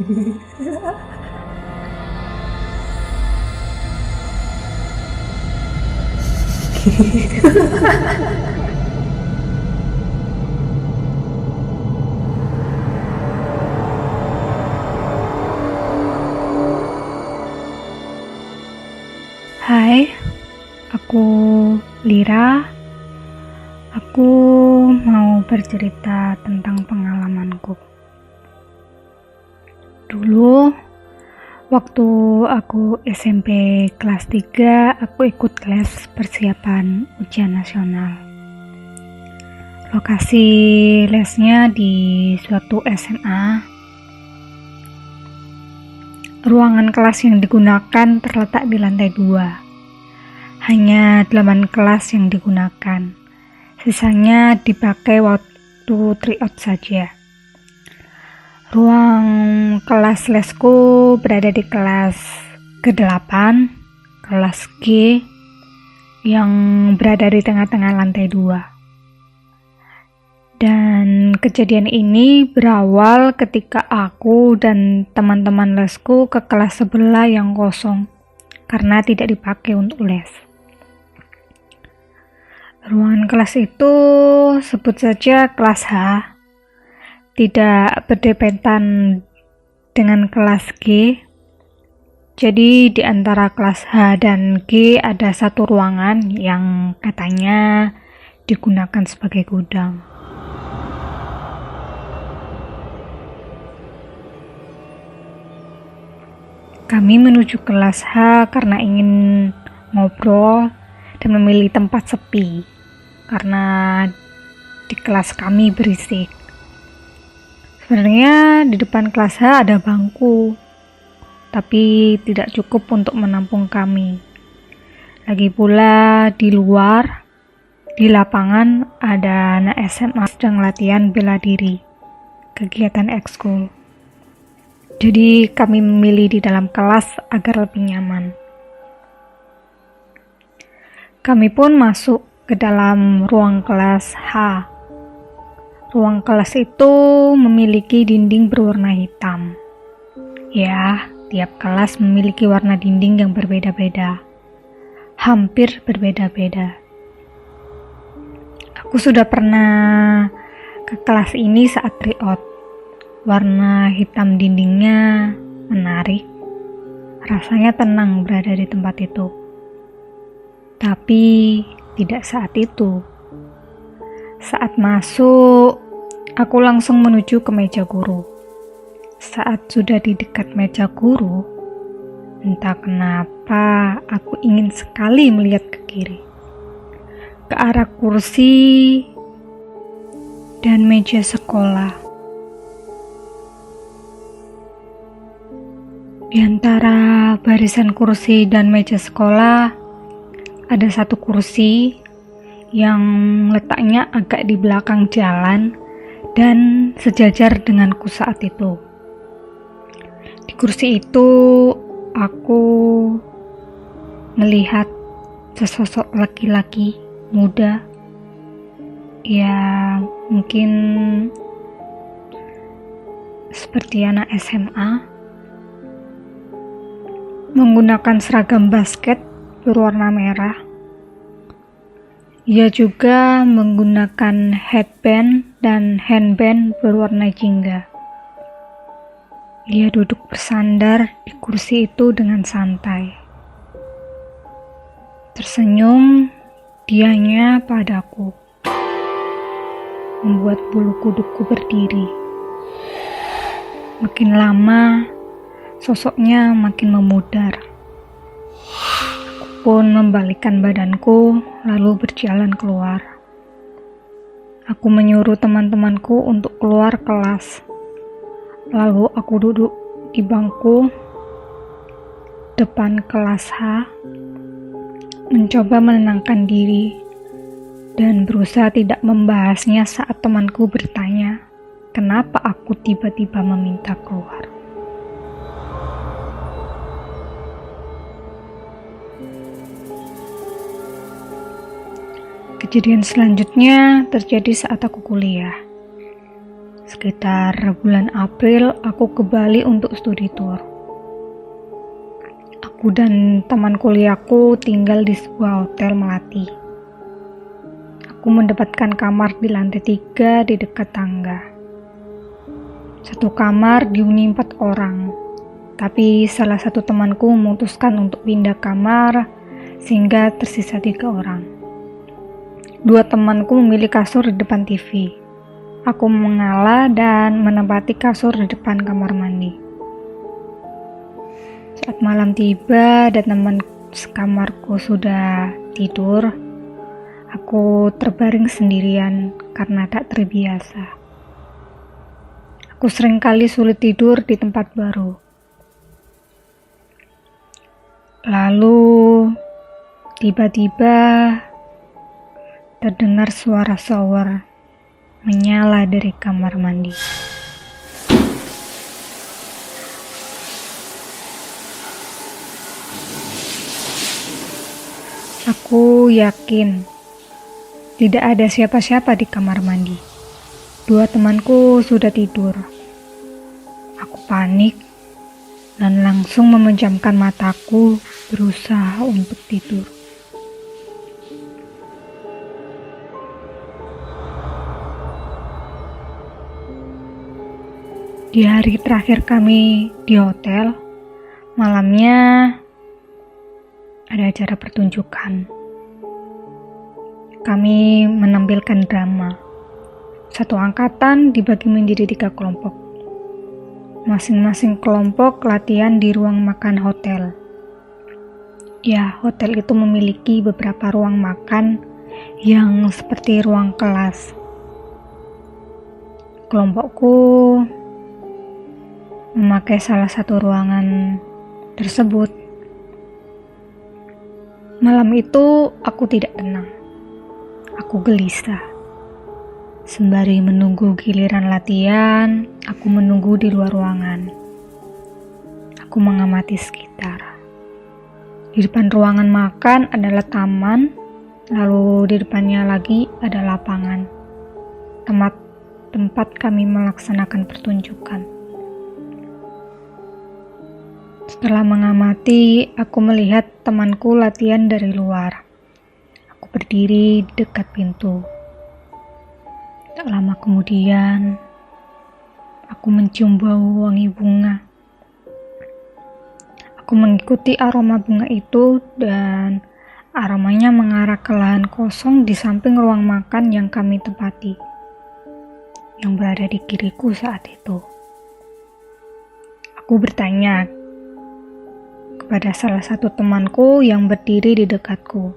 Hai, aku Lira. Aku mau bercerita tentang pengalamanku. Dulu, waktu aku SMP kelas 3, aku ikut les persiapan ujian nasional. Lokasi lesnya di suatu SMA. Ruangan kelas yang digunakan terletak di lantai 2. Hanya 8 kelas yang digunakan. Sisanya dipakai waktu tryout saja. Ruang kelas lesku berada di kelas ke-8, kelas G, yang berada di tengah-tengah lantai 2. Dan kejadian ini berawal ketika aku dan teman-teman lesku ke kelas sebelah yang kosong karena tidak dipakai untuk les. Ruangan kelas itu sebut saja kelas H, tidak berdempetan dengan kelas G. Jadi di antara kelas H dan G ada satu ruangan yang katanya digunakan sebagai gudang. Kami menuju kelas H karena ingin ngobrol dan memilih tempat sepi karena di kelas kami berisik. Sebenarnya di depan kelas H ada bangku, tapi tidak cukup untuk menampung kami. Lagi pula di luar, di lapangan ada anak SMA sedang latihan bela diri, kegiatan ekskul. Jadi kami memilih di dalam kelas agar lebih nyaman. Kami pun masuk ke dalam ruang kelas H. Ruang kelas itu memiliki dinding berwarna hitam. Ya, tiap kelas memiliki warna dinding yang berbeda-beda. Hampir berbeda-beda. Aku sudah pernah ke kelas ini saat tryout. Warna hitam dindingnya menarik. Rasanya tenang berada di tempat itu. Tapi tidak saat itu. Saat masuk, aku langsung menuju ke meja guru. Saat sudah di dekat meja guru, entah kenapa aku ingin sekali melihat ke kiri, ke arah kursi dan meja sekolah. Di antara barisan kursi dan meja sekolah, ada satu kursi yang letaknya agak di belakang jalan dan sejajar denganku saat itu. Di kursi itu, aku melihat sesosok laki-laki muda, ya mungkin seperti anak SMA, menggunakan seragam basket berwarna merah. Ia juga menggunakan headband dan handband berwarna jingga. Ia duduk bersandar di kursi itu dengan santai. Tersenyum dianya padaku, membuat bulu kudukku berdiri. Makin lama, sosoknya makin memudar. Aku pun membalikkan badanku, lalu berjalan keluar. Aku menyuruh teman-temanku untuk keluar kelas. Lalu aku duduk di bangku depan kelas H, mencoba menenangkan diri dan berusaha tidak membahasnya saat temanku bertanya, kenapa aku tiba-tiba meminta keluar. Kejadian selanjutnya terjadi saat aku kuliah. Sekitar bulan April, aku ke Bali untuk studi tour. Aku dan teman kuliahku tinggal di sebuah hotel melati. Aku mendapatkan kamar di lantai 3 di dekat tangga. Satu kamar dihuni 4 orang, tapi salah satu temanku memutuskan untuk pindah kamar sehingga tersisa 3 orang. 2 temanku memilih kasur di depan TV. Aku mengalah dan menempati kasur di depan kamar mandi. Saat malam tiba dan teman sekamarku sudah tidur, aku terbaring sendirian karena tak terbiasa. Aku seringkali sulit tidur di tempat baru. Lalu, tiba-tiba terdengar suara shower menyala dari kamar mandi. Aku yakin tidak ada siapa-siapa di kamar mandi. 2 temanku sudah tidur. Aku panik dan langsung memejamkan mataku, berusaha untuk tidur. Di hari terakhir kami di hotel, malamnya ada acara pertunjukan. Kami menampilkan drama. Satu angkatan dibagi menjadi 3 kelompok. Masing-masing kelompok latihan di ruang makan hotel. Ya, hotel itu memiliki beberapa ruang makan yang seperti ruang kelas. Kelompokku memakai salah satu ruangan tersebut. Malam itu aku tidak tenang. Aku gelisah. Sembari menunggu giliran latihan, aku menunggu di luar ruangan. Aku mengamati sekitar. Di depan ruangan makan adalah taman, lalu di depannya lagi ada lapangan. Tempat kami melaksanakan pertunjukan. Setelah mengamati, aku melihat temanku latihan dari luar. Aku berdiri di dekat pintu. Tak lama kemudian, aku mencium bau wangi bunga. Aku mengikuti aroma bunga itu dan aromanya mengarah ke lahan kosong di samping ruang makan yang kami tempati, yang berada di kiriku saat itu. Aku bertanya kepada salah satu temanku yang berdiri di dekatku.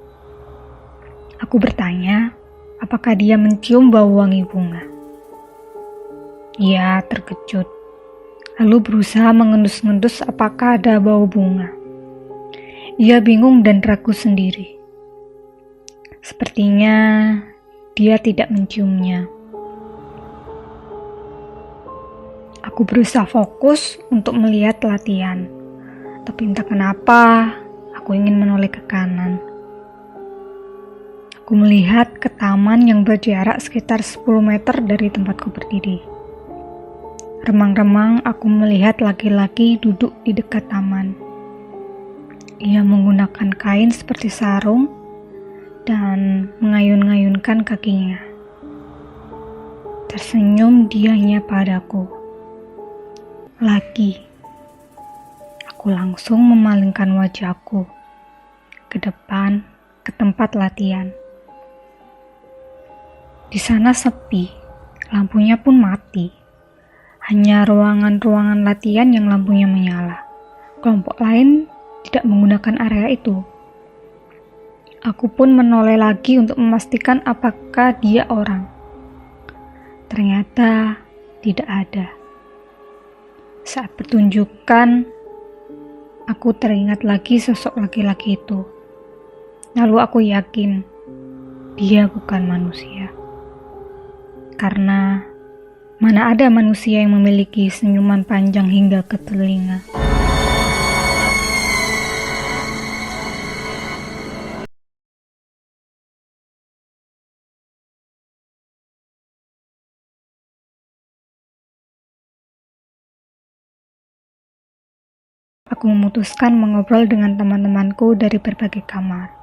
Aku bertanya, apakah dia mencium bau wangi bunga? Ia terkejut, lalu berusaha mengendus-ngendus apakah ada bau bunga. Ia bingung dan ragu sendiri. Sepertinya dia tidak menciumnya. Aku berusaha fokus untuk melihat latihan. Tapi entah kenapa, aku ingin menoleh ke kanan. Aku melihat ke taman yang berjarak sekitar 10 meter dari tempatku berdiri. Remang-remang aku melihat laki-laki duduk di dekat taman. Ia menggunakan kain seperti sarung dan mengayun-ngayunkan kakinya. Tersenyum dianya padaku. Lagi. Aku langsung memalingkan wajahku ke depan, ke tempat latihan. Di sana sepi, lampunya pun mati. Hanya ruangan-ruangan latihan yang lampunya menyala. Kelompok lain tidak menggunakan area itu. Aku pun menoleh lagi untuk memastikan apakah dia orang. Ternyata tidak ada. Saat pertunjukan, aku teringat lagi sosok laki-laki itu. Lalu aku yakin dia bukan manusia. Karena mana ada manusia yang memiliki senyuman panjang hingga ke telinga. Aku memutuskan mengobrol dengan teman-temanku dari berbagai kamar.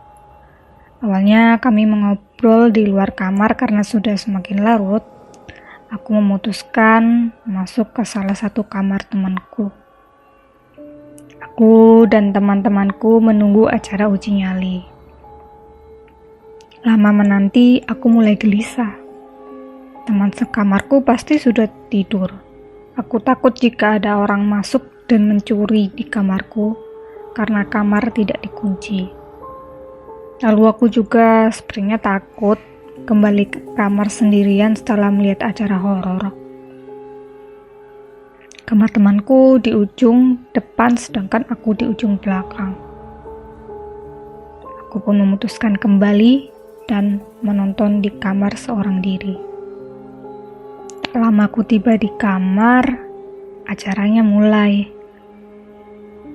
Awalnya kami mengobrol di luar kamar karena sudah semakin larut. Aku memutuskan masuk ke salah satu kamar temanku. Aku dan teman-temanku menunggu acara uji nyali. Lama menanti, aku mulai gelisah. Teman sekamarku pasti sudah tidur. Aku takut jika ada orang masuk dan mencuri di kamarku karena kamar tidak dikunci. Lalu aku juga sepertinya takut kembali ke kamar sendirian setelah melihat acara horor. Kamar temanku di ujung depan sedangkan aku di ujung belakang. Aku pun memutuskan kembali dan menonton di kamar seorang diri. Lama aku tiba di kamar, acaranya mulai.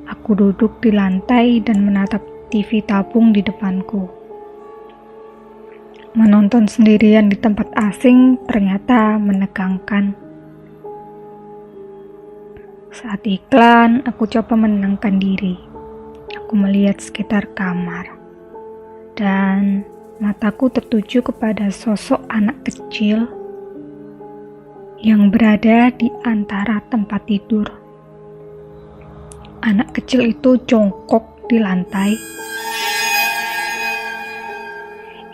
Aku duduk di lantai dan menatap TV tabung di depanku. Menonton sendirian di tempat asing ternyata menegangkan. Saat iklan, aku coba menenangkan diri. Aku melihat sekitar kamar. Dan mataku tertuju kepada sosok anak kecil yang berada di antara tempat tidur. Anak kecil itu jongkok di lantai.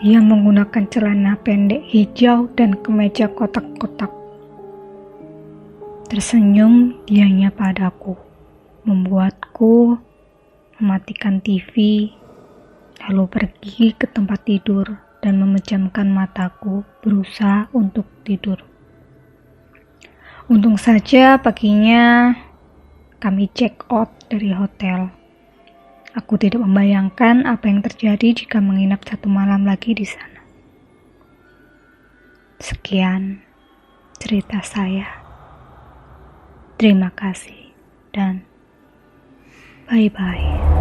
Ia menggunakan celana pendek hijau dan kemeja kotak-kotak. Tersenyum dianya padaku, membuatku mematikan TV, lalu pergi ke tempat tidur dan memejamkan mataku berusaha untuk tidur. Untung saja paginya kami check out dari hotel. Aku tidak membayangkan apa yang terjadi jika menginap 1 malam lagi di sana. Sekian cerita saya. Terima kasih dan bye-bye.